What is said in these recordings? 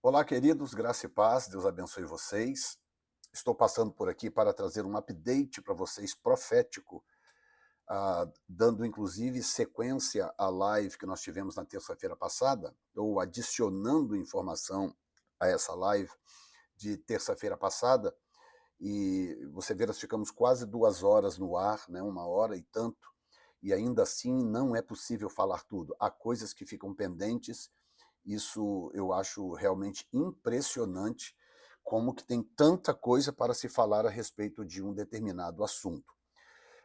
Olá, queridos, graça e paz, Deus abençoe vocês. Estou passando por aqui para trazer um update para vocês profético, dando inclusive sequência à live que nós tivemos na terça-feira passada, ou adicionando informação a essa live de terça-feira passada. E você vê, nós ficamos quase 2 horas no ar, né, 1 hora e tanto, e ainda assim não é possível falar tudo. Há coisas que ficam pendentes. Isso eu acho realmente impressionante, como que tem tanta coisa para se falar a respeito de um determinado assunto.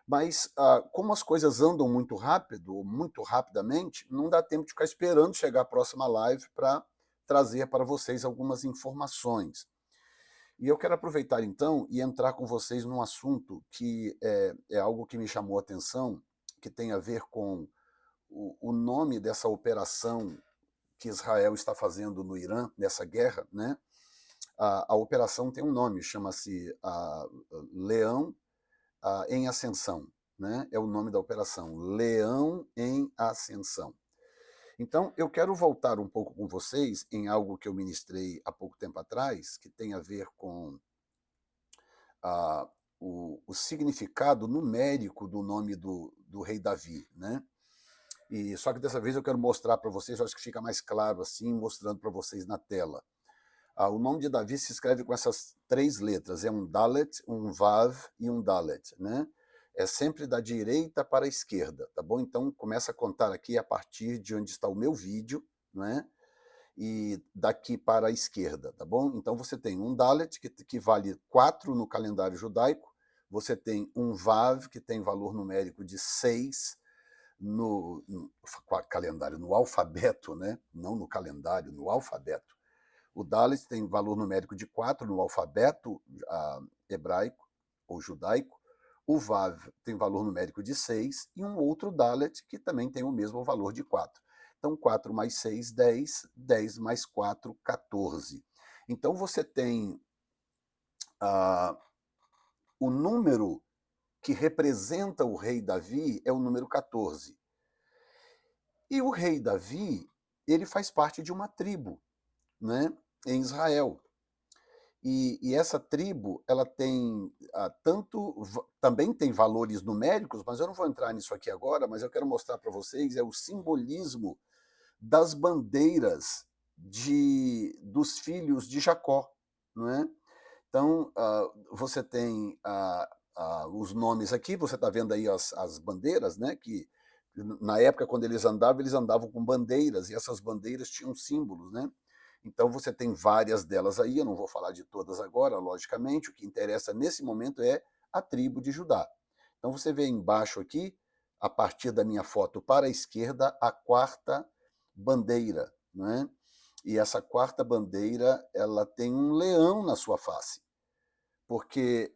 Mas, como as coisas andam muito rápido, ou muito rapidamente, não dá tempo de ficar esperando chegar a próxima live para trazer para vocês algumas informações. E eu quero aproveitar então e entrar com vocês num assunto que é algo que me chamou a atenção, que tem a ver com o nome dessa operação que Israel está fazendo no Irã, nessa guerra, né? A operação tem um nome, chama-se Leão em Ascensão, né? É o nome da operação, Leão em Ascensão. Então, eu quero voltar um pouco com vocês em algo que eu ministrei há pouco tempo atrás, que tem a ver com ah, o significado numérico do nome do rei Davi, né? E só que dessa vez eu quero mostrar para vocês, eu acho que fica mais claro assim, mostrando para vocês na tela. O nome de Davi se escreve com essas 3 letras, é um Dalet, um Vav e um Dalet, né? É sempre da direita para a esquerda, tá bom? Então começa a contar aqui a partir de onde está o meu vídeo, né? E daqui para a esquerda, tá bom? Então você tem um Dalet, que vale 4 no calendário judaico, você tem um Vav, que tem valor numérico de 6 no calendário, no alfabeto, né? Não no calendário, no alfabeto. O Dalet tem valor numérico de 4 no alfabeto hebraico ou judaico. O Vav tem valor numérico de 6 e um outro Dalet que também tem o mesmo valor de 4. Então, 4 mais 6, 10, 10 mais 4, 14. Então, você tem o número que representa o rei Davi é o número 14. E o rei Davi, ele faz parte de uma tribo, né, em Israel. E essa tribo, ela tem também tem valores numéricos, mas eu não vou entrar nisso aqui agora, mas eu quero mostrar para vocês o simbolismo das bandeiras dos filhos de Jacó, não é? Então, você tem os nomes aqui, você está vendo aí as bandeiras, né? Que na época, quando eles andavam com bandeiras, e essas bandeiras tinham símbolos, né? Então você tem várias delas aí, eu não vou falar de todas agora, logicamente, o que interessa nesse momento é a tribo de Judá. Então você vê embaixo aqui, a partir da minha foto para a esquerda, a quarta bandeira, né? E essa quarta bandeira, ela tem um leão na sua face, porque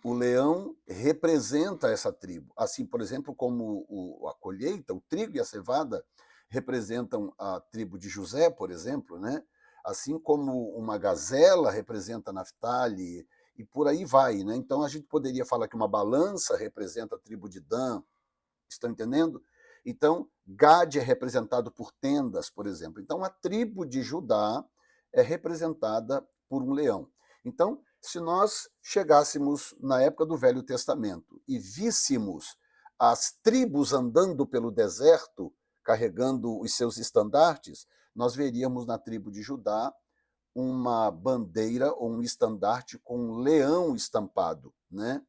o leão representa essa tribo. Assim, por exemplo, como a colheita, o trigo e a cevada representam a tribo de José, por exemplo, né? Assim como uma gazela representa Naftali, e por aí vai, né? Então a gente poderia falar que uma balança representa a tribo de Dan, estão entendendo? Então, Gade é representado por tendas, por exemplo. Então, a tribo de Judá é representada por um leão. Então, se nós chegássemos na época do Velho Testamento e víssemos as tribos andando pelo deserto, carregando os seus estandartes, nós veríamos na tribo de Judá uma bandeira ou um estandarte com um leão estampado, né?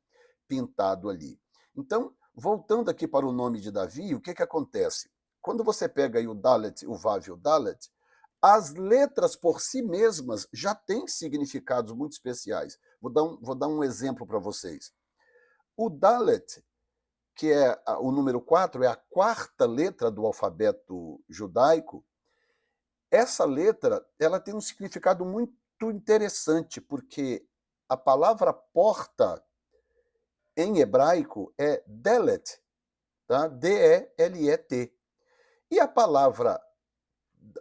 Pintado ali. Então, voltando aqui para o nome de Davi, o que acontece? Quando você pega aí o Dalet, o Vav e o Dalet, as letras por si mesmas já têm significados muito especiais. Vou dar um exemplo para vocês. O Dalet, que é o número 4, é a quarta letra do alfabeto judaico. Essa letra, ela tem um significado muito interessante, porque a palavra porta em hebraico é delet, tá? D-E-L-E-T. E a palavra,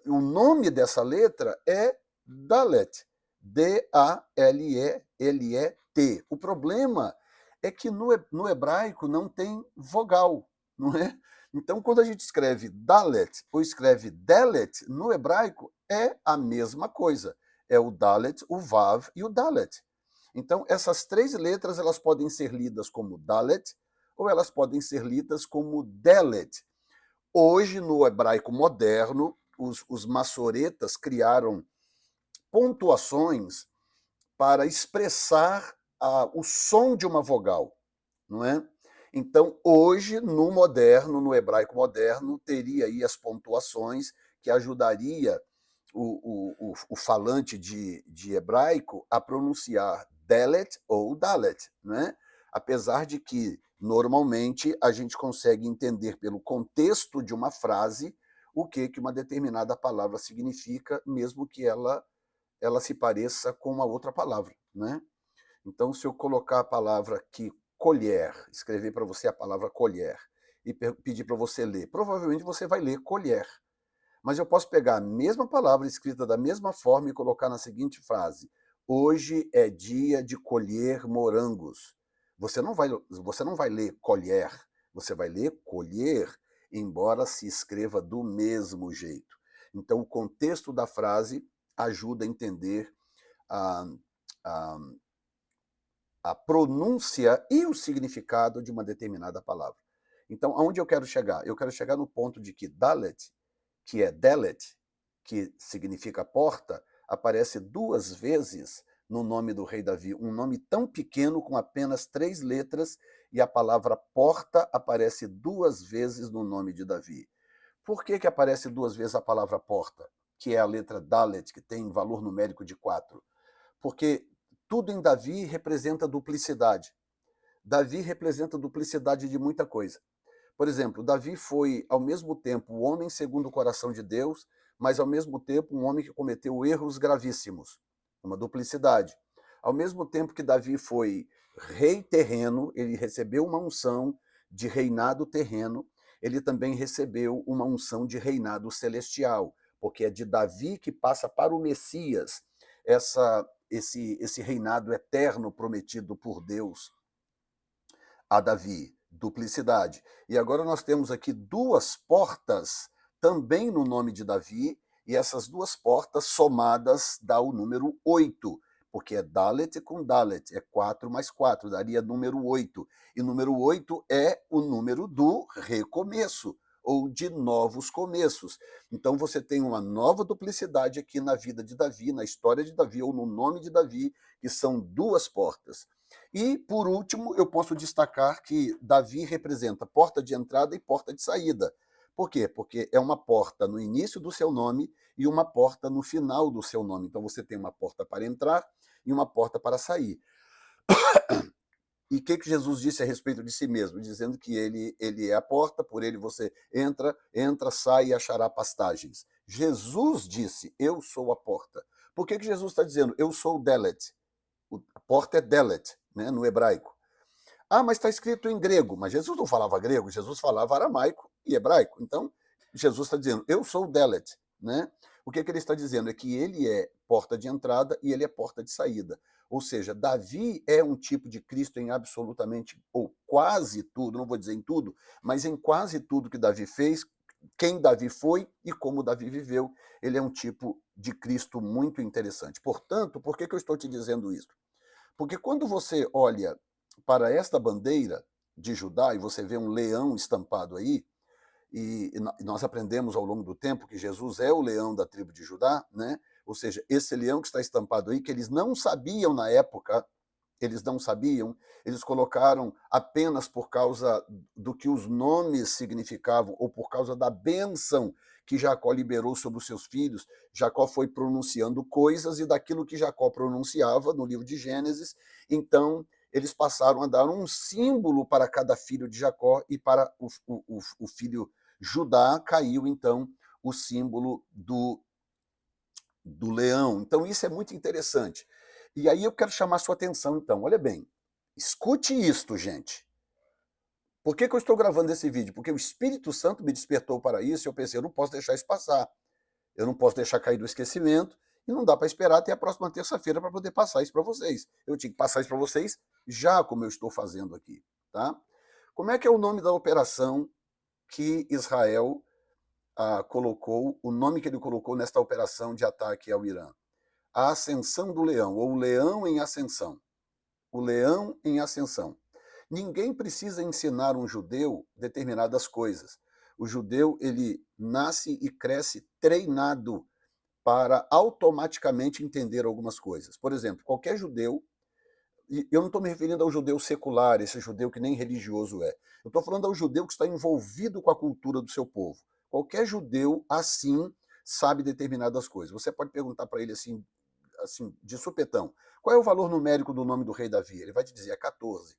o nome dessa letra é Dalet, D-A-L-E-L-E-T. O problema é que no hebraico não tem vogal, não é? Então, quando a gente escreve Dalet ou escreve Delet, no hebraico é a mesma coisa. É o Dalet, o Vav e o Dalet. Então, essas três letras elas podem ser lidas como Dalet ou elas podem ser lidas como Delet. Hoje, no hebraico moderno, os maçoretas criaram pontuações para expressar o som de uma vogal, não é? Então, hoje, no moderno, no hebraico moderno, teria aí as pontuações que ajudaria o falante de hebraico a pronunciar Delet ou Dalet, né? Apesar de que, normalmente, a gente consegue entender pelo contexto de uma frase o que uma determinada palavra significa, mesmo que ela se pareça com uma outra palavra, né? Então, se eu colocar a palavra aqui, colher, escrever para você a palavra colher, e pedir para você ler, provavelmente você vai ler colher. Mas eu posso pegar a mesma palavra escrita da mesma forma e colocar na seguinte frase: hoje é dia de colher morangos. Você não vai ler colher, você vai ler colher, embora se escreva do mesmo jeito. Então, o contexto da frase ajuda a entender a, a, a pronúncia e o significado de uma determinada palavra. Então, aonde eu quero chegar? Eu quero chegar no ponto de que Dalet, que é Delet, que significa porta, aparece duas vezes no nome do rei Davi. Um nome tão pequeno, com apenas 3 letras, e a palavra porta aparece duas vezes no nome de Davi. Por que aparece duas vezes a palavra porta, que é a letra Dalet, que tem valor numérico de 4? Porque tudo em Davi representa duplicidade. Davi representa duplicidade de muita coisa. Por exemplo, Davi foi, ao mesmo tempo, o homem segundo o coração de Deus, mas, ao mesmo tempo, um homem que cometeu erros gravíssimos. Uma duplicidade. Ao mesmo tempo que Davi foi rei terreno, ele recebeu uma unção de reinado terreno, ele também recebeu uma unção de reinado celestial, porque é de Davi que passa para o Messias esse reinado eterno prometido por Deus a Davi, duplicidade. E agora nós temos aqui duas portas também no nome de Davi, e essas duas portas somadas dá o número 8, porque é Dalet com Dalet, é 4 mais 4, daria número 8. E número 8 é o número do recomeço, ou de novos começos. Então você tem uma nova duplicidade aqui na vida de Davi, na história de Davi, ou no nome de Davi, que são duas portas. E, por último, eu posso destacar que Davi representa porta de entrada e porta de saída. Por quê? Porque é uma porta no início do seu nome e uma porta no final do seu nome. Então você tem uma porta para entrar e uma porta para sair. E o que Jesus disse a respeito de si mesmo? Dizendo que ele é a porta, por ele você entra, sai e achará pastagens. Jesus disse, eu sou a porta. Por que Jesus está dizendo, eu sou o Delet? A porta é Delet, né, no hebraico. Ah, mas está escrito em grego. Mas Jesus não falava grego, Jesus falava aramaico e hebraico. Então, Jesus está dizendo, eu sou o Delet. Né? O que ele está dizendo é que ele é porta de entrada e ele é porta de saída. Ou seja, Davi é um tipo de Cristo em absolutamente, ou quase tudo, não vou dizer em tudo, mas em quase tudo que Davi fez, quem Davi foi e como Davi viveu, ele é um tipo de Cristo muito interessante. Portanto, por que eu estou te dizendo isso? Porque quando você olha para esta bandeira de Judá e você vê um leão estampado aí, e nós aprendemos ao longo do tempo que Jesus é o leão da tribo de Judá, né? Ou seja, esse leão que está estampado aí, que eles não sabiam na época, eles não sabiam, eles colocaram apenas por causa do que os nomes significavam, ou por causa da bênção que Jacó liberou sobre os seus filhos. Jacó foi pronunciando coisas, e daquilo que Jacó pronunciava no livro de Gênesis, então eles passaram a dar um símbolo para cada filho de Jacó, e para o filho Judá caiu, então, o símbolo do leão. Então, isso é muito interessante. E aí eu quero chamar a sua atenção, então. Olha bem, escute isto, gente. Por que eu estou gravando esse vídeo? Porque o Espírito Santo me despertou para isso e eu pensei, eu não posso deixar isso passar. Eu não posso deixar cair do esquecimento e não dá para esperar até a próxima terça-feira para poder passar isso para vocês. Eu tinha que passar isso para vocês já, como eu estou fazendo aqui. Tá? Como é que é o nome da operação que Israel colocou, o nome que ele colocou nesta operação de ataque ao Irã. A ascensão do leão, ou o leão em ascensão. O leão em ascensão. Ninguém precisa ensinar um judeu determinadas coisas. O judeu, ele nasce e cresce treinado para automaticamente entender algumas coisas. Por exemplo, qualquer judeu, e eu não estou me referindo ao judeu secular, esse judeu que nem religioso é. Eu estou falando ao judeu que está envolvido com a cultura do seu povo. Qualquer judeu, assim, sabe determinadas coisas. Você pode perguntar para ele assim, de supetão, qual é o valor numérico do nome do rei Davi? Ele vai te dizer, é 14.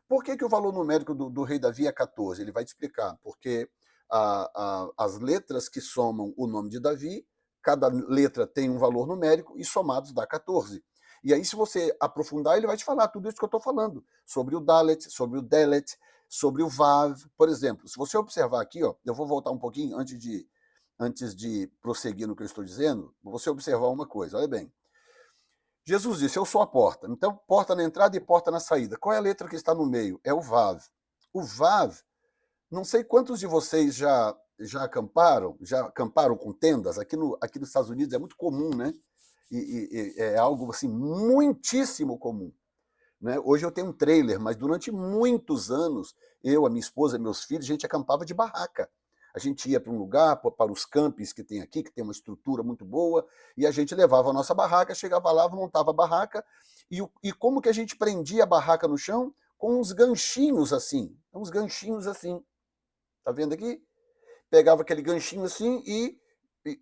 Por que o valor numérico do rei Davi é 14? Ele vai te explicar, porque as letras que somam o nome de Davi, cada letra tem um valor numérico e somados dá 14. E aí, se você aprofundar, ele vai te falar tudo isso que eu estou falando, sobre o Dalet, sobre o Delet, sobre o Vav. Por exemplo, se você observar aqui, ó, eu vou voltar um pouquinho antes de prosseguir no que eu estou dizendo, você observar uma coisa, olha bem. Jesus disse, eu sou a porta. Então, porta na entrada e porta na saída. Qual é a letra que está no meio? É o Vav. O Vav, não sei quantos de vocês já acamparam com tendas. Aqui nos Estados Unidos é muito comum, né? E é algo assim muitíssimo comum. Né? Hoje eu tenho um trailer, mas durante muitos anos, eu, a minha esposa, meus filhos, a gente acampava de barraca. A gente ia para um lugar, para os campings que tem aqui, que tem uma estrutura muito boa, e a gente levava a nossa barraca, chegava lá, montava a barraca, e como que a gente prendia a barraca no chão? Com uns ganchinhos assim, tá vendo aqui? Pegava aquele ganchinho assim e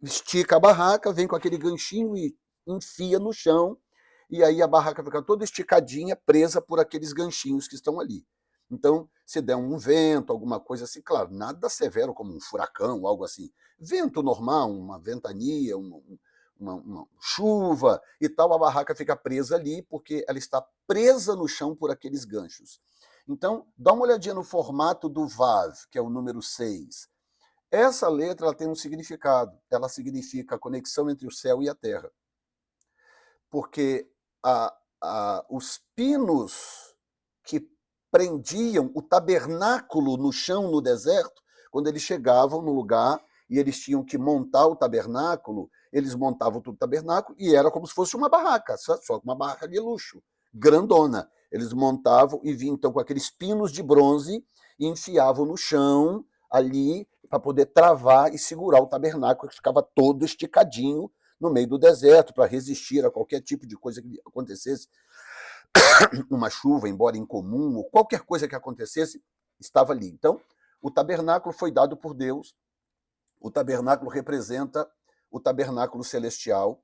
estica a barraca, vem com aquele ganchinho e enfia no chão, e aí a barraca fica toda esticadinha, presa por aqueles ganchinhos que estão ali. Então, se der um vento, alguma coisa assim, claro, nada severo como um furacão, algo assim. Vento normal, uma ventania, uma chuva e tal, a barraca fica presa ali porque ela está presa no chão por aqueles ganchos. Então, dá uma olhadinha no formato do Vav, que é o número 6. Essa letra ela tem um significado. Ela significa a conexão entre o céu e a terra. Porque os pinos que prendiam o tabernáculo no chão, no deserto, quando eles chegavam no lugar e eles tinham que montar o tabernáculo, eles montavam o tabernáculo e era como se fosse uma barraca, só uma barraca de luxo, grandona. Eles montavam e vinham então com aqueles pinos de bronze e enfiavam no chão ali para poder travar e segurar o tabernáculo, que ficava todo esticadinho no meio do deserto, para resistir a qualquer tipo de coisa que acontecesse, uma chuva, embora incomum, ou qualquer coisa que acontecesse, estava ali. Então, o tabernáculo foi dado por Deus, o tabernáculo representa o tabernáculo celestial,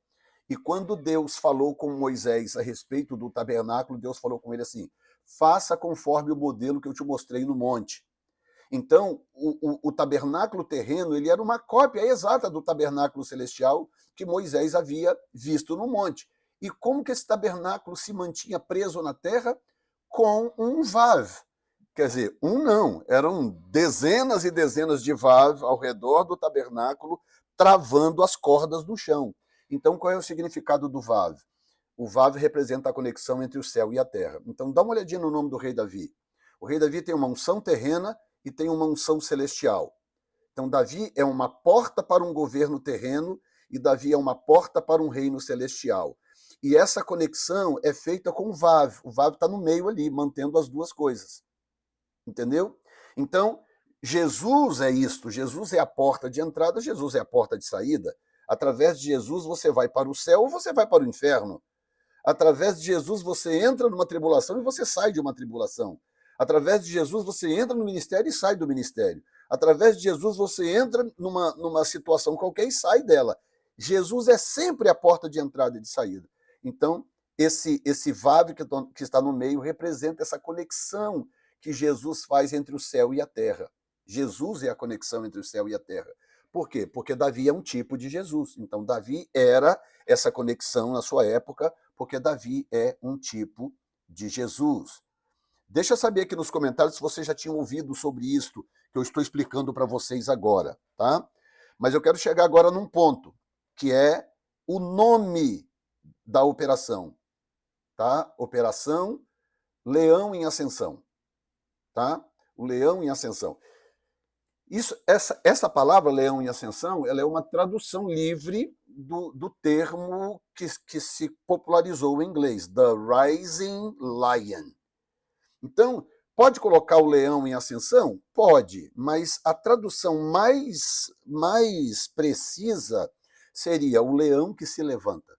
e quando Deus falou com Moisés a respeito do tabernáculo, Deus falou com ele assim, faça conforme o modelo que eu te mostrei no monte. Então, o tabernáculo terreno ele era uma cópia exata do tabernáculo celestial que Moisés havia visto no monte. E como que esse tabernáculo se mantinha preso na terra? Com um vav. Quer dizer, um não, eram dezenas e dezenas de vav ao redor do tabernáculo, travando as cordas do chão. Então, qual é o significado do vav? O vav representa a conexão entre o céu e a terra. Então, dá uma olhadinha no nome do rei Davi. O rei Davi tem uma unção terrena e tem uma unção celestial. Então, Davi é uma porta para um governo terreno e Davi é uma porta para um reino celestial. E essa conexão é feita com o Vav. O Vav está no meio ali, mantendo as duas coisas. Entendeu? Então, Jesus é isto. Jesus é a porta de entrada, Jesus é a porta de saída. Através de Jesus você vai para o céu ou você vai para o inferno. Através de Jesus você entra numa tribulação e você sai de uma tribulação. Através de Jesus você entra no ministério e sai do ministério. Através de Jesus você entra numa situação qualquer e sai dela. Jesus é sempre a porta de entrada e de saída. Então, esse Vav que está no meio representa essa conexão que Jesus faz entre o céu e a terra. Jesus é a conexão entre o céu e a terra. Por quê? Porque Davi é um tipo de Jesus. Então, Davi era essa conexão na sua época, porque Davi é um tipo de Jesus. Deixa eu saber aqui nos comentários se vocês já tinham ouvido sobre isto que eu estou explicando para vocês agora, tá? Mas eu quero chegar agora num ponto, que é o nome da operação, tá? Operação Leão em Ascensão, tá? O Leão em Ascensão. Essa palavra, leão em ascensão, ela é uma tradução livre do termo que se popularizou em inglês, the rising lion. Então, pode colocar o leão em ascensão? Pode, mas a tradução mais precisa seria o leão que se levanta.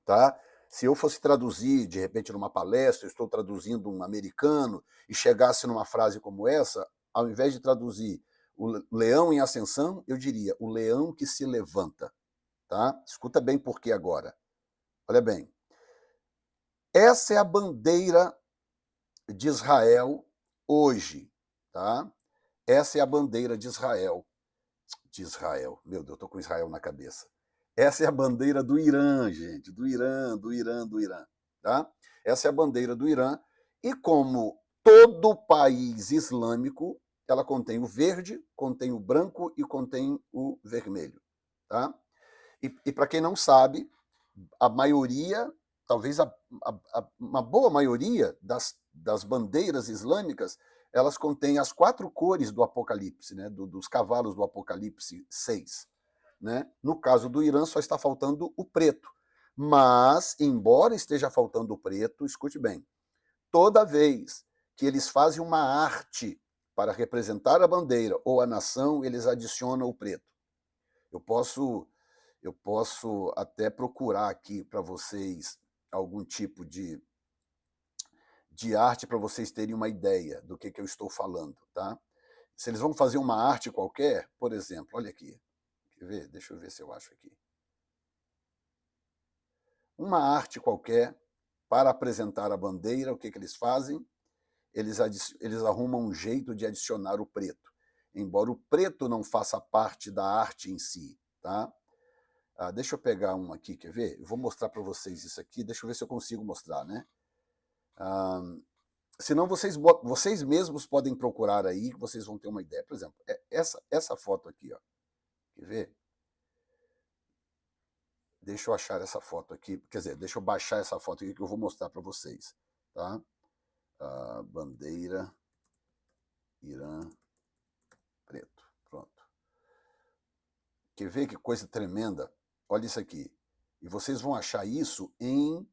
Tá? Se eu fosse traduzir, de repente, numa palestra, eu estou traduzindo um americano, e chegasse numa frase como essa, ao invés de traduzir o leão em ascensão, eu diria o leão que se levanta. Tá? Escuta bem por quê agora. Olha bem. Essa é a bandeira de Israel hoje. Tá? Essa é a bandeira de Israel. Meu Deus, eu tô com Israel na cabeça. Essa é a bandeira do Irã, gente, do Irã. Tá? Essa é a bandeira do Irã. E como todo país islâmico, ela contém o verde, contém o branco e contém o vermelho. Tá? E para quem não sabe, a maioria, talvez uma boa maioria das bandeiras islâmicas, elas contêm as 4 cores do Apocalipse, né, dos cavalos do Apocalipse 6. Né? No caso do Irã, só está faltando o preto. Mas, embora esteja faltando o preto, escute bem, toda vez que eles fazem uma arte para representar a bandeira ou a nação, eles adicionam o preto. Eu posso até procurar aqui para vocês algum tipo de arte para vocês terem uma ideia do que eu estou falando. Tá? Se eles vão fazer uma arte qualquer, por exemplo, olha aqui. Quer ver? Deixa eu ver se eu acho aqui. Uma arte qualquer para apresentar a bandeira, o que eles fazem? Eles arrumam um jeito de adicionar o preto. Embora o preto não faça parte da arte em si. Tá? Deixa eu pegar um aqui, quer ver? Eu vou mostrar para vocês isso aqui, deixa eu ver se eu consigo mostrar, né? Senão vocês mesmos podem procurar aí, que vocês vão ter uma ideia. Por exemplo, essa foto aqui, ó. Quer ver? Deixa eu achar essa foto aqui, quer dizer, deixa eu baixar essa foto aqui que eu vou mostrar para vocês. Tá? Bandeira Irã preto. Pronto. Quer ver que coisa tremenda? Olha isso aqui. E vocês vão achar isso em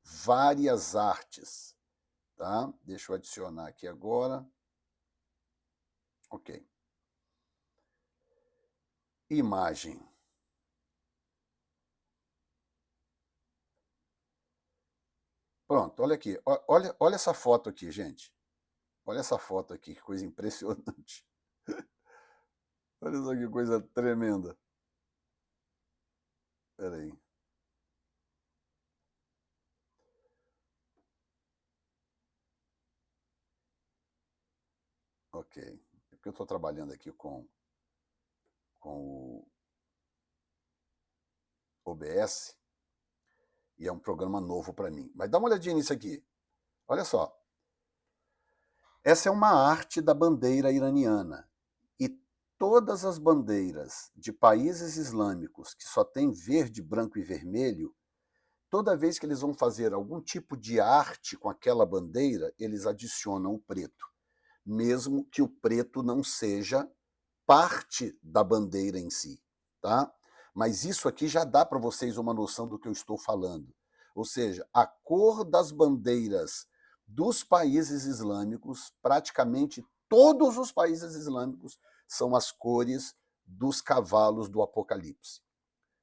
várias artes. Tá? Deixa eu adicionar aqui agora. Ok. Imagem. Pronto, olha aqui. Olha essa foto aqui, gente. Olha essa foto aqui, que coisa impressionante. Olha só que coisa tremenda. Espera aí. Ok. É porque eu estou trabalhando aqui com o OBS e é um programa novo para mim. Mas dá uma olhadinha nisso aqui. Olha só. Essa é uma arte da bandeira iraniana. E todas as bandeiras de países islâmicos que só tem verde, branco e vermelho, toda vez que eles vão fazer algum tipo de arte com aquela bandeira, eles adicionam o preto, mesmo que o preto não seja parte da bandeira em si, tá? Mas isso aqui já dá para vocês uma noção do que eu estou falando. Ou seja, a cor das bandeiras dos países islâmicos, praticamente todos os países islâmicos, são as cores dos cavalos do Apocalipse.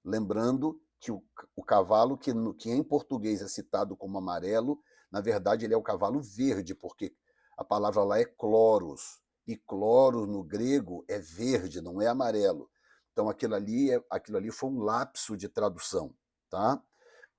Lembrando que o cavalo, que em português é citado como amarelo, na verdade ele é o cavalo verde, porque a palavra lá é chloros, e chloros no grego é verde, não é amarelo. Então aquilo ali foi um lapso de tradução. Tá?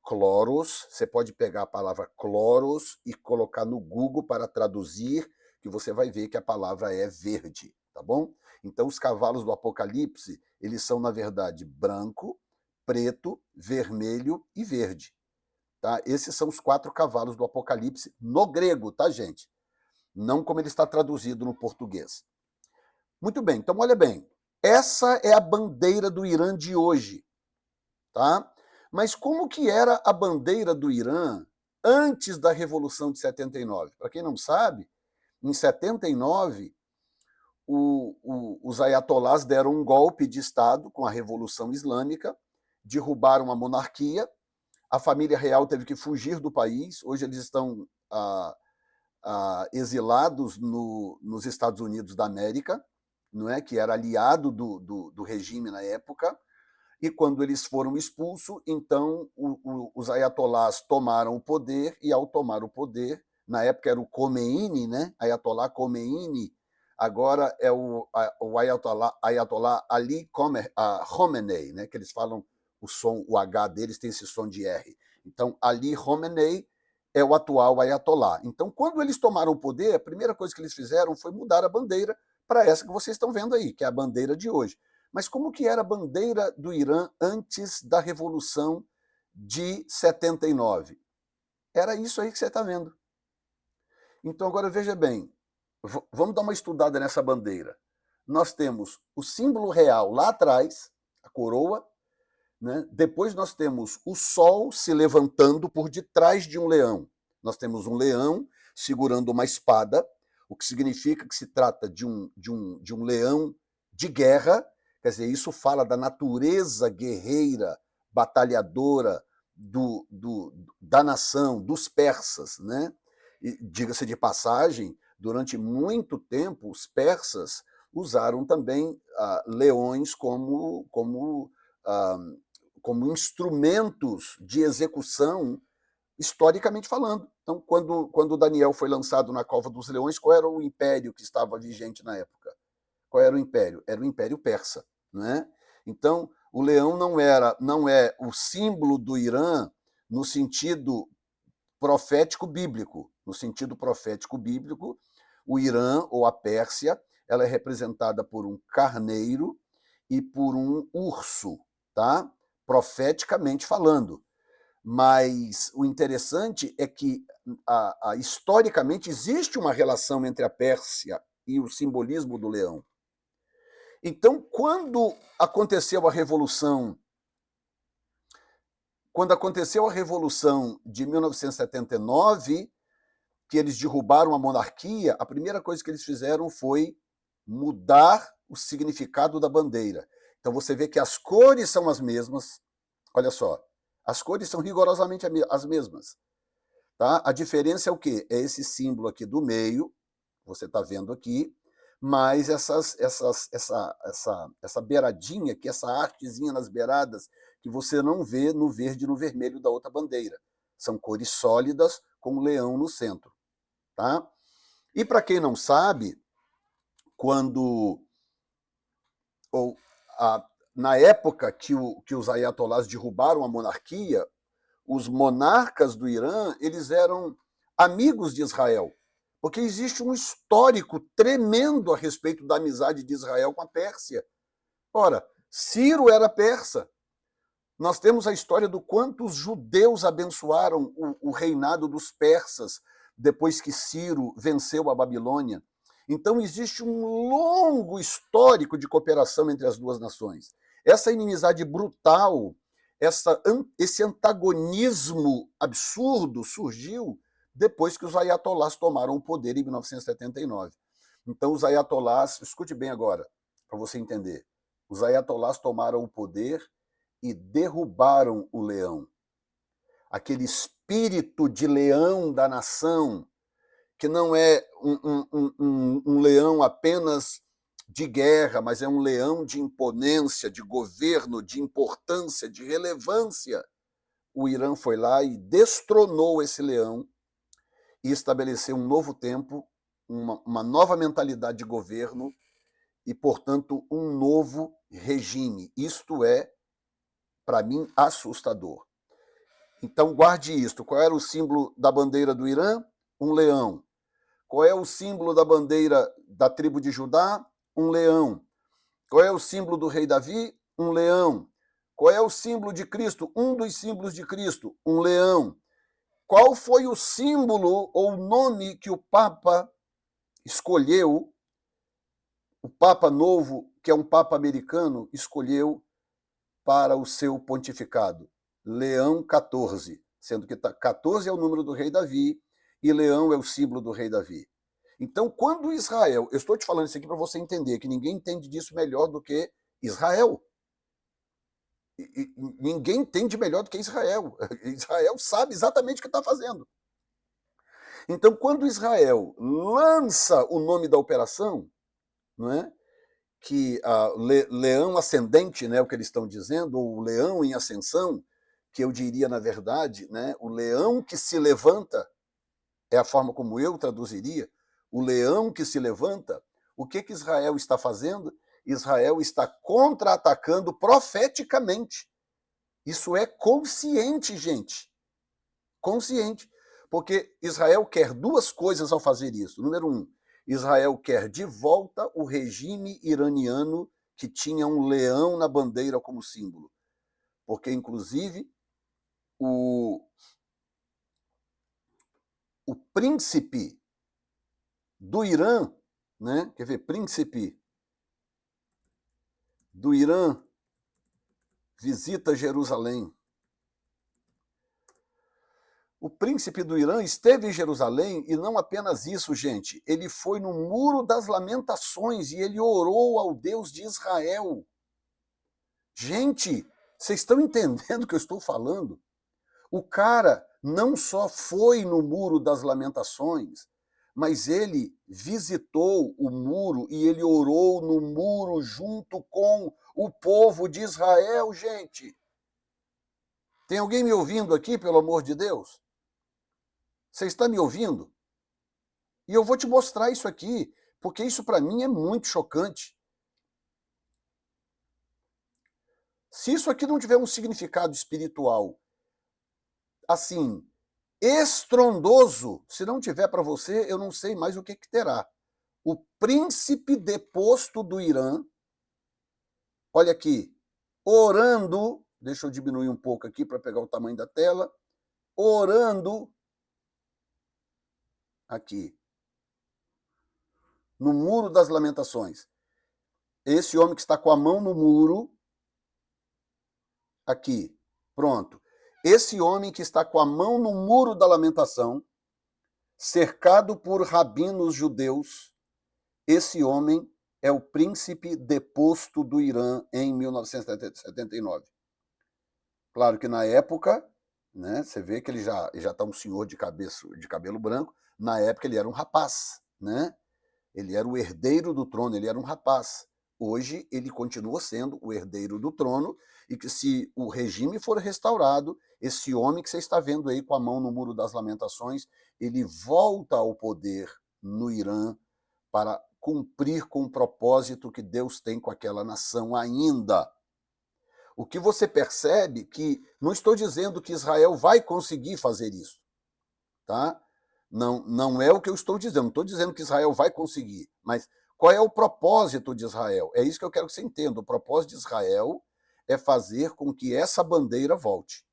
Chloros, você pode pegar a palavra chloros e colocar no Google para traduzir, que você vai ver que a palavra é verde. Tá bom? Então os cavalos do Apocalipse, eles são na verdade branco, preto, vermelho e verde. Tá? Esses são os 4 cavalos do Apocalipse no grego, tá, gente? Não como ele está traduzido no português. Muito bem, então olha bem. Essa é a bandeira do Irã de hoje. Tá? Mas como que era a bandeira do Irã antes da Revolução de 79? Para quem não sabe, em 79, os ayatolás deram um golpe de Estado com a Revolução Islâmica, derrubaram a monarquia, a família real teve que fugir do país, hoje eles estão exilados nos Estados Unidos da América, não é? Que era aliado do regime na época, e quando eles foram expulsos, então os ayatolás tomaram o poder, e ao tomar o poder, na época era o Khomeini, né? Ayatollah Khomeini, agora é o Ayatollah Ali Khamenei, né? Que eles falam o H deles tem esse som de R. Então, Ali Khamenei é o atual Ayatollah. Então, quando eles tomaram o poder, a primeira coisa que eles fizeram foi mudar a bandeira para essa que vocês estão vendo aí, que é a bandeira de hoje. Mas como que era a bandeira do Irã antes da Revolução de 79? Era isso aí que você está vendo. Então, agora veja bem, vamos dar uma estudada nessa bandeira. Nós temos o símbolo real lá atrás, a coroa, né? Depois nós temos o sol se levantando por detrás de um leão. Nós temos um leão segurando uma espada, o que significa que se trata de um leão de guerra. Quer dizer, isso fala da natureza guerreira, batalhadora da nação, dos persas, né? E, diga-se de passagem, durante muito tempo, os persas usaram também leões como instrumentos de execução, historicamente falando. Então, quando Daniel foi lançado na cova dos leões, qual era o império que estava vigente na época? Qual era o império? Era o Império Persa, não é? Então, o leão não é o símbolo do Irã no sentido profético bíblico. No sentido profético bíblico, o Irã ou a Pérsia, ela é representada por um carneiro e por um urso, tá? Profeticamente falando. Mas o interessante é que, historicamente, existe uma relação entre a Pérsia e o simbolismo do leão. Então, quando aconteceu a Revolução de 1979, que eles derrubaram a monarquia, a primeira coisa que eles fizeram foi mudar o significado da bandeira. Então você vê que as cores são as mesmas. Olha só, as cores são rigorosamente as mesmas. Tá? A diferença é o quê? É esse símbolo aqui do meio, você está vendo aqui, mas essa beiradinha aqui, essa artezinha nas beiradas, que você não vê no verde e no vermelho da outra bandeira. São cores sólidas com o leão no centro. Tá? E para quem não sabe, na época que os ayatolás derrubaram a monarquia, os monarcas do Irã, eles eram amigos de Israel, porque existe um histórico tremendo a respeito da amizade de Israel com a Pérsia. Ora, Ciro era persa. Nós temos a história do quanto os judeus abençoaram o reinado dos persas depois que Ciro venceu a Babilônia. Então existe um longo histórico de cooperação entre as duas nações. Essa inimizade brutal, esse antagonismo absurdo surgiu depois que os ayatolás tomaram o poder em 1979. Então os ayatolás, escute bem agora, para você entender, os ayatolás tomaram o poder e derrubaram o leão. Aquele espírito de leão da nação, que não é um leão apenas de guerra, mas é um leão de imponência, de governo, de importância, de relevância. O Irã foi lá e destronou esse leão e estabeleceu um novo tempo, uma nova mentalidade de governo e, portanto, um novo regime. Isto é, para mim, assustador. Então, guarde isto. Qual era o símbolo da bandeira do Irã? Um leão. Qual é o símbolo da bandeira da tribo de Judá? Um leão. Qual é o símbolo do rei Davi? Um leão. Qual é o símbolo de Cristo? Um dos símbolos de Cristo, um leão. Qual foi o símbolo ou nome que o Papa escolheu, o Papa novo, que é um Papa americano, escolheu para o seu pontificado? Leão 14, sendo que 14 é o número do rei Davi e leão é o símbolo do rei Davi. Então, quando Israel, eu estou te falando isso aqui para você entender que ninguém entende disso melhor do que Israel. E ninguém entende melhor do que Israel. Israel sabe exatamente o que está fazendo. Então, quando Israel lança o nome da operação, não é? Que leão ascendente, né, o que eles estão dizendo, ou o leão em ascensão, que eu diria, na verdade, né, o leão que se levanta, é a forma como eu traduziria, o leão que se levanta, o que Israel está fazendo? Israel está contra-atacando profeticamente. Isso é consciente, gente. Consciente. Porque Israel quer duas coisas ao fazer isso. Número um, Israel quer de volta o regime iraniano que tinha um leão na bandeira como símbolo. Porque, inclusive, o príncipe do Irã, né? Quer ver, príncipe do Irã visita Jerusalém. O príncipe do Irã esteve em Jerusalém e não apenas isso, gente. Ele foi no Muro das Lamentações e ele orou ao Deus de Israel. Gente, vocês estão entendendo o que eu estou falando? O cara não só foi no Muro das Lamentações, mas ele visitou o muro e ele orou no muro junto com o povo de Israel, gente. Tem alguém me ouvindo aqui, pelo amor de Deus? Você está me ouvindo? E eu vou te mostrar isso aqui, porque isso para mim é muito chocante. Se isso aqui não tiver um significado espiritual, assim, estrondoso, se não tiver para você, eu não sei mais o que terá. O príncipe deposto do Irã, olha aqui, orando, deixa eu diminuir um pouco aqui para pegar o tamanho da tela, orando aqui, no Muro das Lamentações. Esse homem que está com a mão no muro, aqui, pronto. Esse homem que está com a mão no Muro da Lamentação, cercado por rabinos judeus, esse homem é o príncipe deposto do Irã em 1979. Claro que na época, né, você vê que ele já está um senhor de cabelo branco, na época ele era um rapaz, né? Ele era o herdeiro do trono, ele era um rapaz. Hoje ele continua sendo o herdeiro do trono e que se o regime for restaurado, esse homem que você está vendo aí com a mão no Muro das Lamentações, ele volta ao poder no Irã para cumprir com o propósito que Deus tem com aquela nação ainda. O que você percebe que não estou dizendo que Israel vai conseguir fazer isso, tá? Não é o que eu estou dizendo, não estou dizendo que Israel vai conseguir, mas qual é o propósito de Israel? É isso que eu quero que você entenda. O propósito de Israel é fazer com que essa bandeira volte.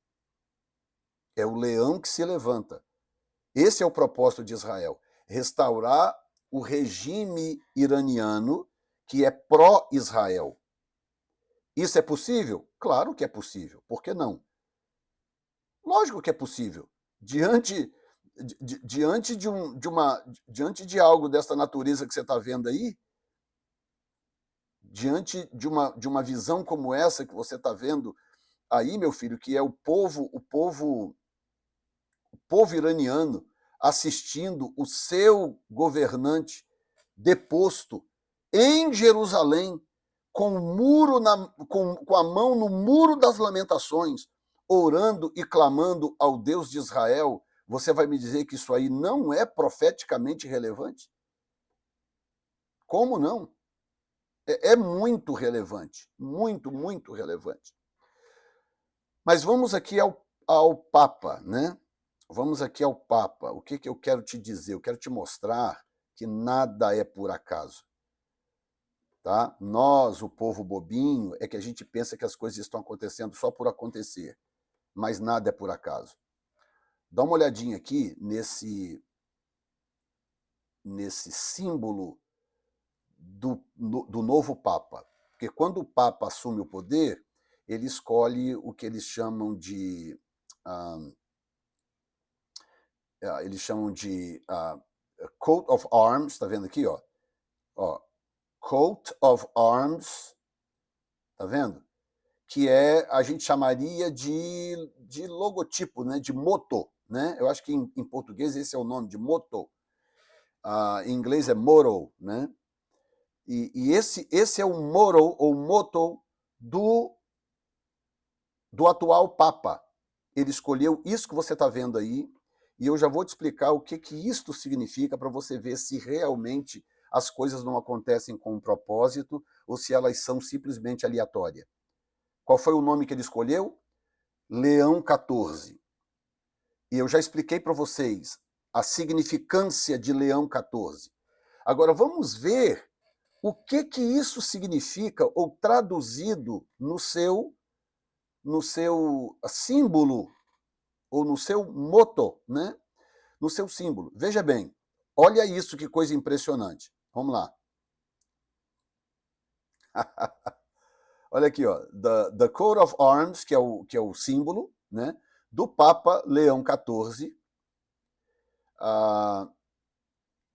É o leão que se levanta. Esse é o propósito de Israel. Restaurar o regime iraniano que é pró-Israel. Isso é possível? Claro que é possível. Por que não? Lógico que é possível. Diante de algo dessa natureza que você está vendo aí, diante de uma visão como essa que você está vendo aí, meu filho, que é o povo iraniano assistindo o seu governante deposto em Jerusalém, com o muro com a mão no Muro das Lamentações, orando e clamando ao Deus de Israel, você vai me dizer que isso aí não é profeticamente relevante? Como não? É muito relevante, muito, muito relevante. Mas vamos aqui ao Papa, né? Vamos aqui ao Papa. O que eu quero te dizer? Eu quero te mostrar que nada é por acaso. Tá? Nós, o povo bobinho, é que a gente pensa que as coisas estão acontecendo só por acontecer, mas nada é por acaso. Dá uma olhadinha aqui nesse símbolo do novo Papa, porque quando o Papa assume o poder, ele escolhe o que eles chamam de coat of arms, tá vendo aqui, ó? Ó, coat of arms, tá vendo? Que a gente chamaria de logotipo, né? De motto, né? Eu acho que em português esse é o nome, de motto. Em inglês é motto, né? E esse é o motto ou motto do atual Papa. Ele escolheu isso que você está vendo aí, e eu já vou te explicar o que isto significa para você ver se realmente as coisas não acontecem com um propósito ou se elas são simplesmente aleatórias. Qual foi o nome que ele escolheu? Leão XIV. E eu já expliquei para vocês a significância de Leão XIV. Agora vamos ver o que isso significa ou traduzido no seu símbolo ou no seu motto, né? No seu símbolo. Veja bem, olha isso, que coisa impressionante. Vamos lá. Olha aqui, ó, the coat of arms, que é o símbolo, né, do Papa Leão XIV,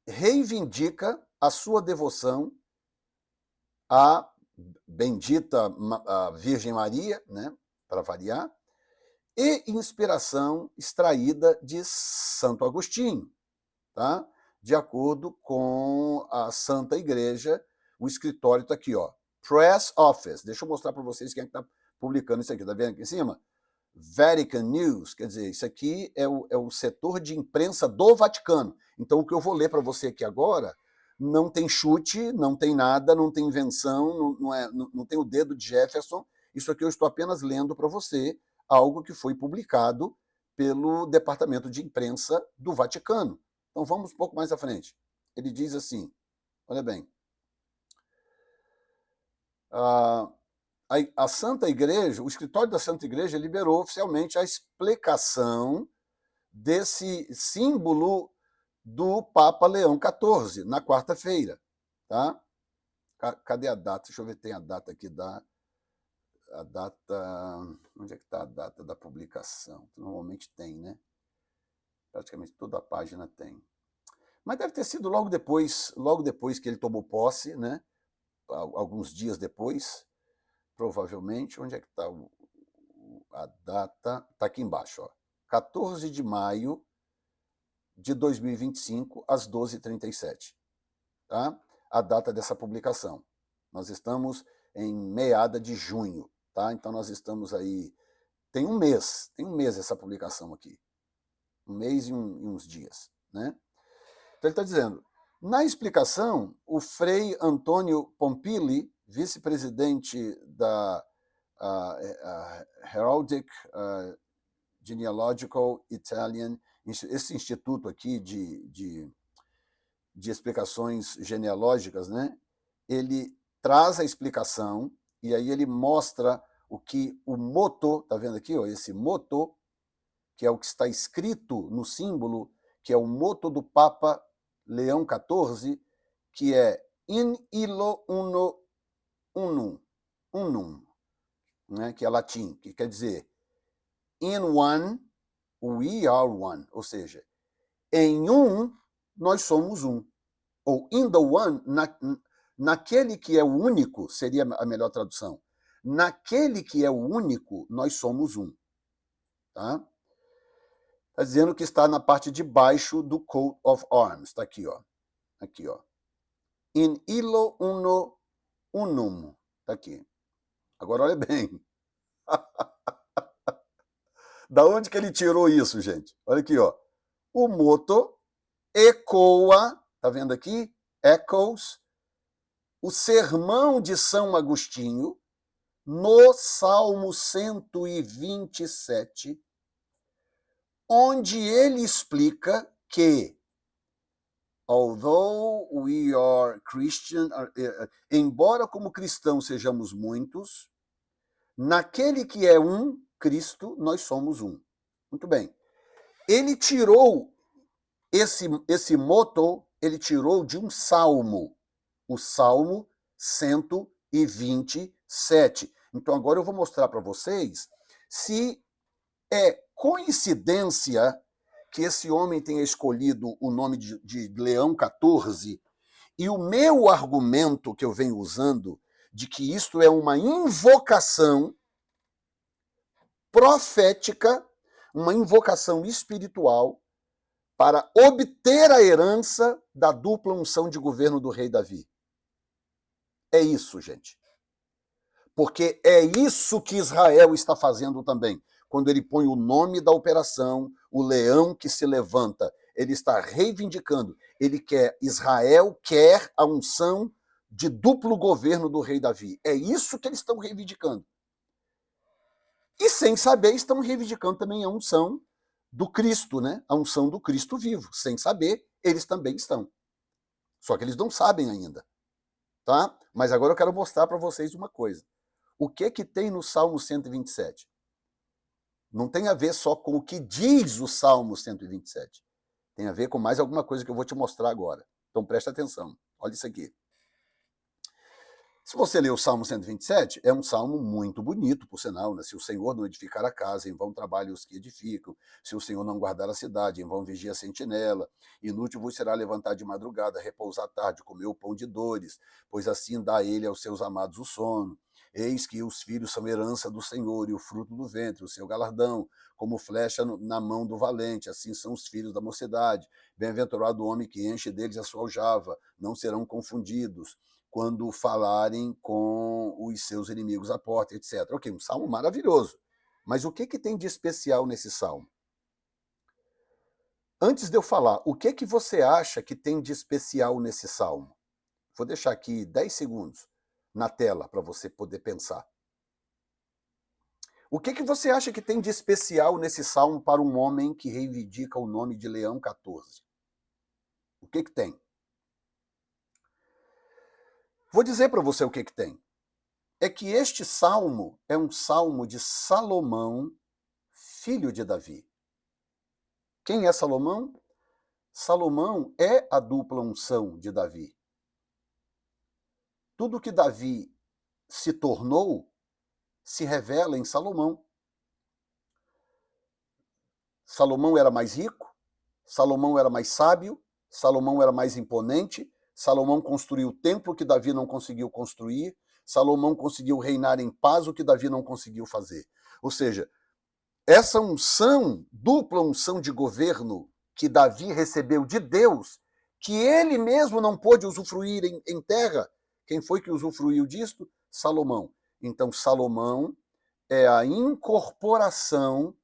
reivindica a sua devoção à bendita Virgem Maria, né, para variar, e inspiração extraída de Santo Agostinho, tá? De acordo com a Santa Igreja, o escritório está aqui, ó, Press Office. Deixa eu mostrar para vocês quem é que está publicando isso aqui. Está vendo aqui em cima? Vatican News, quer dizer, isso aqui é o setor de imprensa do Vaticano. Então, o que eu vou ler para você aqui agora não tem chute, não tem nada, não tem invenção, não tem o dedo de Jefferson. Isso aqui eu estou apenas lendo para você algo que foi publicado pelo Departamento de Imprensa do Vaticano. Então, vamos um pouco mais à frente. Ele diz assim, olha bem, a Santa Igreja, o escritório da Santa Igreja liberou oficialmente a explicação desse símbolo do Papa Leão XIV, na quarta-feira. Tá? Cadê a data? Deixa eu ver, tem a data aqui a data. Onde é que está a data da publicação? Normalmente tem, né? Praticamente toda a página tem. Mas deve ter sido logo depois que ele tomou posse, né? Alguns dias depois, provavelmente. Onde é que está a data? Está aqui embaixo, ó. 14 de maio de 2025, às 12h37. Tá? A data dessa publicação. Nós estamos em meada de junho. Tá? Então nós estamos aí... Tem um mês essa publicação aqui. Um mês e uns dias. Né? Então ele está dizendo, na explicação, o Frei Antônio Pompili, vice-presidente da Heraldic Genealogical Italian, esse instituto aqui de explicações genealógicas, né? Ele traz a explicação e aí ele mostra o motto, tá vendo aqui, ó, esse motto, que é o que está escrito no símbolo, que é o motto do Papa Leão XIV, que é in illo uno unum, né, que é latim, que quer dizer in one, we are one, ou seja, em um, nós somos um. Ou in the one, naquele que é o único, seria a melhor tradução. Naquele que é o único, nós somos um. Tá? Está dizendo que está na parte de baixo do coat of arms. Está aqui, ó. Aqui, ó. In illo uno unum. Está aqui. Agora, olha bem. Da onde que ele tirou isso, gente? Olha aqui, ó. O motto ecoa, tá vendo aqui? Echoes, o sermão de São Agostinho, no Salmo 127, onde ele explica que, although we are Christian, embora como cristãos sejamos muitos, naquele que é um, Cristo, nós somos um. Muito bem. Ele tirou esse motto, ele tirou de um salmo, o Salmo 127. Então agora eu vou mostrar para vocês se é coincidência que esse homem tenha escolhido o nome de Leão 14, e o meu argumento que eu venho usando de que isto é uma invocação profética, uma invocação espiritual para obter a herança da dupla unção de governo do rei Davi. É isso, gente. Porque é isso que Israel está fazendo também. Quando ele põe o nome da operação, o leão que se levanta, ele está reivindicando. Israel quer a unção de duplo governo do rei Davi. É isso que eles estão reivindicando. E sem saber, estão reivindicando também a unção do Cristo, né? A unção do Cristo vivo. Sem saber, eles também estão. Só que eles não sabem ainda. Tá? Mas agora eu quero mostrar para vocês uma coisa. O que tem no Salmo 127? Não tem a ver só com o que diz o Salmo 127. Tem a ver com mais alguma coisa que eu vou te mostrar agora. Então presta atenção. Olha isso aqui. Se você ler o Salmo 127, é um salmo muito bonito, por sinal, né? Se o Senhor não edificar a casa, em vão trabalham os que edificam. Se o Senhor não guardar a cidade, em vão vigia a sentinela. Inútil vos será levantar de madrugada, repousar à tarde, comer o pão de dores, pois assim dá ele aos seus amados o sono. Eis que os filhos são herança do Senhor, e o fruto do ventre, o seu galardão, como flecha na mão do valente, assim são os filhos da mocidade. Bem-aventurado o homem que enche deles a sua aljava, não serão confundidos quando falarem com os seus inimigos à porta, etc. Ok, um salmo maravilhoso. Mas o que tem de especial nesse salmo? Antes de eu falar, o que você acha que tem de especial nesse salmo? Vou deixar aqui 10 segundos na tela para você poder pensar. O que você acha que tem de especial nesse salmo para um homem que reivindica o nome de Leão 14? O que tem? Vou dizer para você o que tem. É que este salmo é um salmo de Salomão, filho de Davi. Quem é Salomão? Salomão é a dupla unção de Davi. Tudo que Davi se tornou se revela em Salomão. Salomão era mais rico, Salomão era mais sábio, Salomão era mais imponente, Salomão construiu o templo que Davi não conseguiu construir, Salomão conseguiu reinar em paz o que Davi não conseguiu fazer. Ou seja, essa unção, dupla unção de governo que Davi recebeu de Deus, que ele mesmo não pôde usufruir em terra, quem foi que usufruiu disto? Salomão. Então, Salomão é a incorporação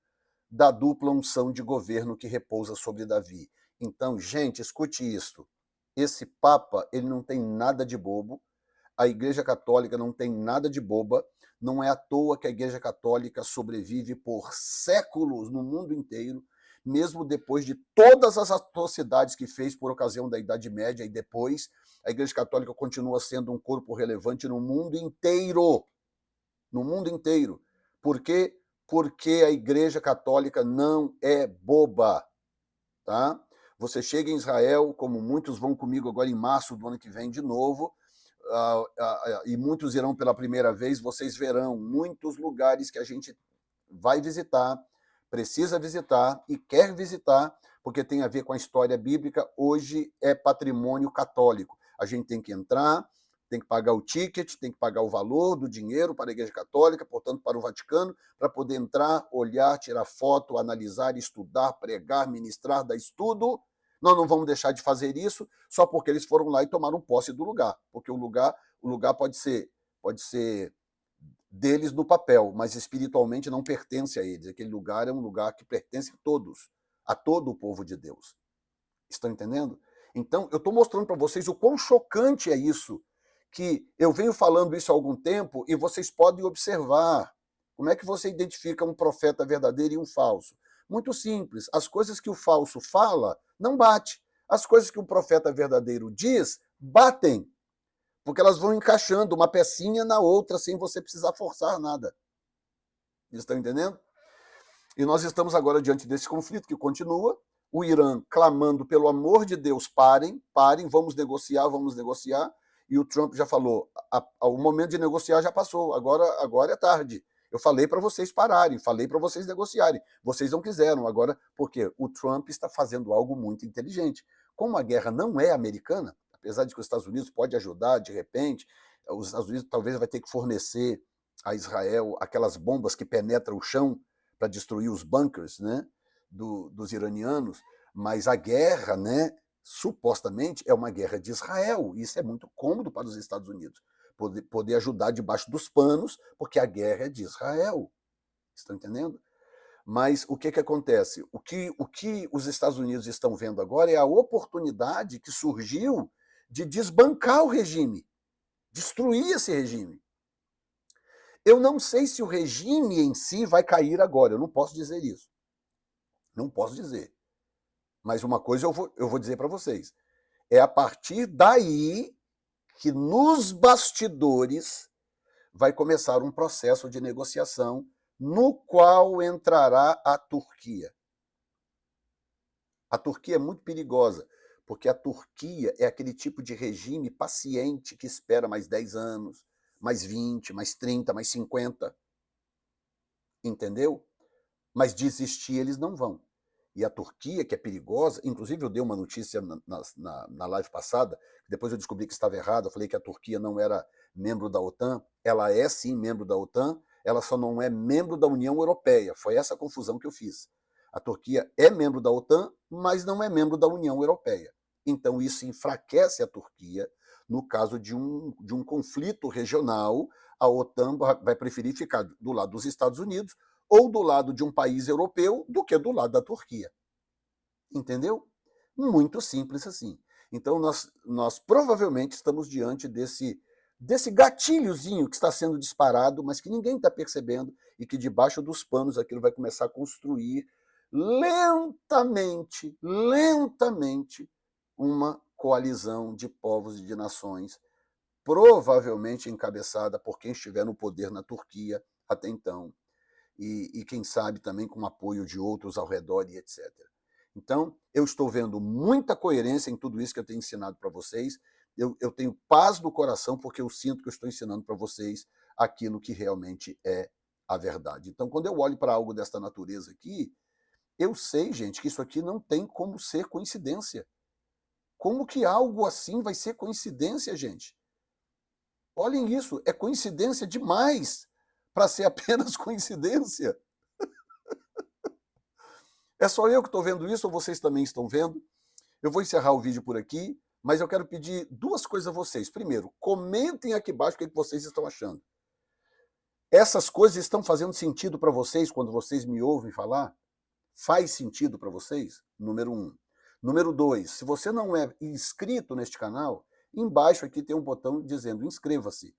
da dupla unção de governo que repousa sobre Davi. Então, gente, escute isto. Esse Papa, ele não tem nada de bobo, a Igreja Católica não tem nada de boba, não é à toa que a Igreja Católica sobrevive por séculos no mundo inteiro, mesmo depois de todas as atrocidades que fez por ocasião da Idade Média e depois, a Igreja Católica continua sendo um corpo relevante no mundo inteiro. No mundo inteiro. Por quê? Porque a Igreja Católica não é boba, tá? Você chega em Israel, como muitos vão comigo agora em março do ano que vem de novo, e muitos irão pela primeira vez, vocês verão muitos lugares que a gente vai visitar, precisa visitar e quer visitar, porque tem a ver com a história bíblica, hoje é patrimônio católico. A gente tem que entrar, tem que pagar o ticket, tem que pagar o valor do dinheiro para a Igreja Católica, portanto, para o Vaticano, para poder entrar, olhar, tirar foto, analisar, estudar, pregar, ministrar, dar estudo. Nós não vamos deixar de fazer isso só porque eles foram lá e tomaram posse do lugar, porque o lugar pode ser deles no papel, mas espiritualmente não pertence a eles. Aquele lugar é um lugar que pertence a todos, a todo o povo de Deus. Estão entendendo? Então, eu estou mostrando para vocês o quão chocante é isso, que eu venho falando isso há algum tempo e vocês podem observar. Como é que você identifica um profeta verdadeiro e um falso? Muito simples. As coisas que o falso fala, não bate. As coisas que o profeta verdadeiro diz, batem. Porque elas vão encaixando uma pecinha na outra sem você precisar forçar nada. Estão entendendo? E nós estamos agora diante desse conflito que continua. O Irã clamando pelo amor de Deus, parem, vamos negociar. E o Trump já falou, o momento de negociar já passou, agora é tarde. Eu falei para vocês pararem, falei para vocês negociarem. Vocês não quiseram. Agora, porque o Trump está fazendo algo muito inteligente. Como a guerra não é americana, apesar de que os Estados Unidos pode ajudar, de repente, os Estados Unidos talvez vai ter que fornecer a Israel aquelas bombas que penetram o chão para destruir os bunkers, né, dos iranianos, mas a guerra, né, supostamente é uma guerra de Israel. Isso é muito cômodo para os Estados Unidos, poder ajudar debaixo dos panos, porque a guerra é de Israel. Estão entendendo? Mas o que acontece? O que os Estados Unidos estão vendo agora é a oportunidade que surgiu de desbancar o regime, destruir esse regime. Eu não sei se o regime em si vai cair agora, eu não posso dizer isso. Não posso dizer. Mas uma coisa eu vou dizer para vocês. É a partir daí que nos bastidores vai começar um processo de negociação no qual entrará a Turquia. A Turquia é muito perigosa, porque a Turquia é aquele tipo de regime paciente que espera mais 10 anos, mais 20, mais 30, mais 50. Entendeu? Mas desistir eles não vão. E a Turquia, que é perigosa, inclusive eu dei uma notícia na live passada, depois eu descobri que estava errado, eu falei que a Turquia não era membro da OTAN, ela é sim membro da OTAN, ela só não é membro da União Europeia, foi essa a confusão que eu fiz. A Turquia é membro da OTAN, mas não é membro da União Europeia. Então isso enfraquece a Turquia no caso de um conflito regional, a OTAN vai preferir ficar do lado dos Estados Unidos ou do lado de um país europeu do que do lado da Turquia. Entendeu? Muito simples assim. Então, nós provavelmente estamos diante desse gatilhozinho que está sendo disparado, mas que ninguém está percebendo e que debaixo dos panos aquilo vai começar a construir lentamente, lentamente, uma coalizão de povos e de nações, provavelmente encabeçada por quem estiver no poder na Turquia até então, e quem sabe também com apoio de outros ao redor e etc. Então, eu estou vendo muita coerência em tudo isso que eu tenho ensinado para vocês. Eu tenho paz no coração porque eu sinto que eu estou ensinando para vocês aquilo que realmente é a verdade. Então, quando eu olho para algo desta natureza aqui, eu sei, gente, que isso aqui não tem como ser coincidência. Como que algo assim vai ser coincidência, gente? Olhem isso, é coincidência demais para ser apenas coincidência. É só eu que estou vendo isso ou vocês também estão vendo? Eu vou encerrar o vídeo por aqui, mas eu quero pedir duas coisas a vocês. Primeiro, comentem aqui embaixo o que vocês estão achando. Essas coisas estão fazendo sentido para vocês quando vocês me ouvem falar? Faz sentido para vocês? Número 1. Número 2, se você não é inscrito neste canal, embaixo aqui tem um botão dizendo inscreva-se.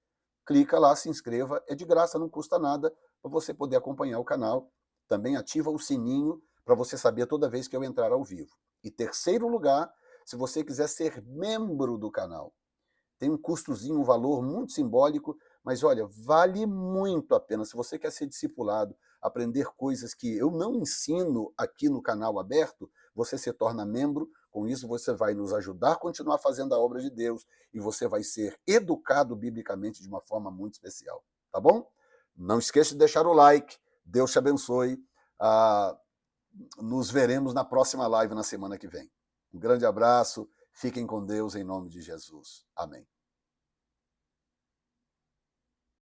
Clica lá, se inscreva, é de graça, não custa nada para você poder acompanhar o canal. Também ativa o sininho para você saber toda vez que eu entrar ao vivo. E terceiro lugar, se você quiser ser membro do canal, tem um custozinho, um valor muito simbólico, mas olha, vale muito a pena. Se você quer ser discipulado, aprender coisas que eu não ensino aqui no canal aberto, você se torna membro. Com isso, você vai nos ajudar a continuar fazendo a obra de Deus e você vai ser educado biblicamente de uma forma muito especial. Tá bom? Não esqueça de deixar o like. Deus te abençoe. Nos veremos na próxima live na semana que vem. Um grande abraço. Fiquem com Deus em nome de Jesus. Amém.